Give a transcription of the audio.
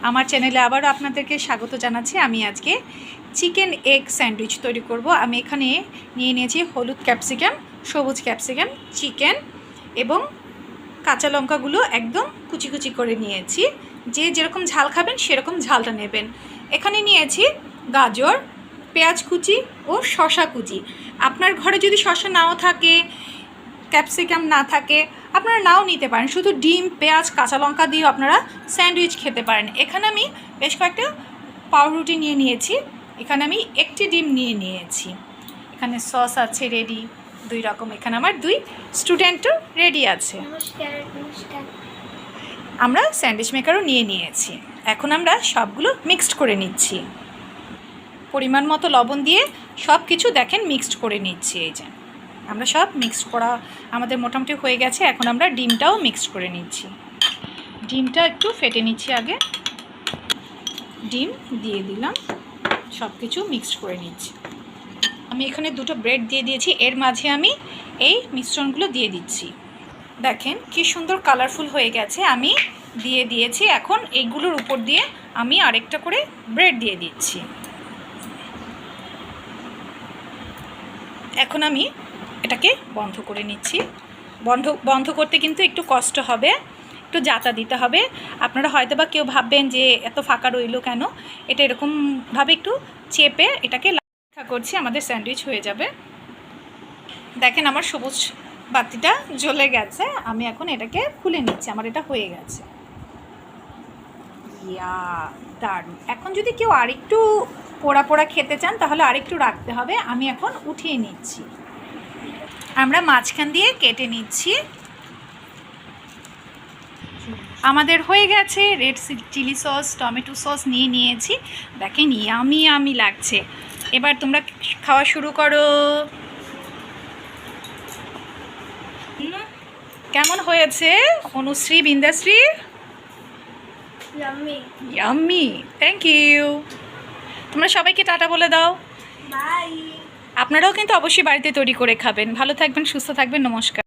আমার চ্যানেলে আবারও আপনাদেরকে স্বাগত জানাচ্ছি। আমি আজকে চিকেন এগ স্যান্ডউইচ তৈরি করব। আমি এখানে নিয়ে নিয়েছি হলুদ ক্যাপসিকাম, সবুজ ক্যাপসিকাম, চিকেন এবং কাঁচা লঙ্কাগুলো একদম কুচি কুচি করে নিয়েছি। যে যেরকম ঝাল খাবেন সেরকম ঝালটা নেবেন। এখানে নিয়েছি গাজর, পেঁয়াজ কুচি ও শসা কুচি। আপনার ঘরে যদি শসা নাও থাকে, ক্যাপসিকাম না থাকে, আপনারা নাও নিতে পারেন। শুধু ডিম, পেঁয়াজ, কাঁচা লঙ্কা দিয়েও আপনারা স্যান্ডউইচ খেতে পারেন। এখানে আমি বেশ কয়েকটা পাউরুটি নিয়ে নিয়েছি। এখানে আমি একটি ডিম নিয়ে নিয়েছি। এখানে সস আছে রেডি 2 রকম। এখানে আমার 2 স্টুডেন্টও রেডি আছে। আমরা স্যান্ডউইচ মেকারও নিয়ে নিয়েছি। এখন আমরা সবগুলো মিক্সড করে নিচ্ছি। পরিমাণ মতো লবণ দিয়ে সব কিছু দেখেন মিক্সড করে নিচ্ছি। এই যে আমরা সব মিক্সড করা আমাদের মোটামুটি হয়ে গেছে। এখন আমরা ডিমটাও মিক্সড করে নিচ্ছি। ডিমটা একটু ফেটে নিচ্ছি আগে। ডিম দিয়ে দিলাম, সব কিছু মিক্সড করে নিচ্ছি। আমি এখানে 2টো ব্রেড দিয়ে দিয়েছি। এর মাঝে আমি এই মিশ্রণগুলো দিয়ে দিচ্ছি। দেখেন কি সুন্দর কালারফুল হয়ে গেছে। আমি দিয়ে দিয়েছি। এখন এইগুলোর উপর দিয়ে আমি আরেকটা করে ব্রেড দিয়ে দিচ্ছি। এখন আমি এটাকে বন্ধ করে নিচ্ছি। বন্ধ করতে কিন্তু একটু কষ্ট হবে, একটু জাতা দিতে হবে। আপনারা হয়তো বা কেউ ভাববেন যে এত ফাঁকা রইল কেন। এটা এরকমভাবে একটু চেপে এটাকে লাঠা করছি, আমাদের স্যান্ডউইচ হয়ে যাবে। দেখেন আমার সবুজ বাতিটা জ্বলে গেছে। আমি এখন এটাকে খুলে নিচ্ছি। আমার এটা হয়ে গেছে। ইয়া দারুণ। এখন যদি কেউ আরেকটু পোড়া পোড়া খেতে চান তাহলে আরেকটু রাখতে হবে। আমি এখন উঠিয়ে নিচ্ছি। আমরা মাঝখান দিয়ে কেটে নিচ্ছি। আমাদের হয়ে গেছে। Red chilli sauce, tomato sauce নিয়ে নিয়েছি। দেখেন ইয়ামি ইয়ামি লাগছে। এবার তোমরা খাওয়া শুরু করো। কেমন হয়েছে Anushree, Bindashree? Yummy. Thank you. তোমরা সবাইকে টাটা বলে দাও। বাই। আপনারাও কিন্তু অবশ্যই বাড়িতে তৈরি করে খাবেন। ভালো থাকবেন, সুস্থ থাকবেন। নমস্কার।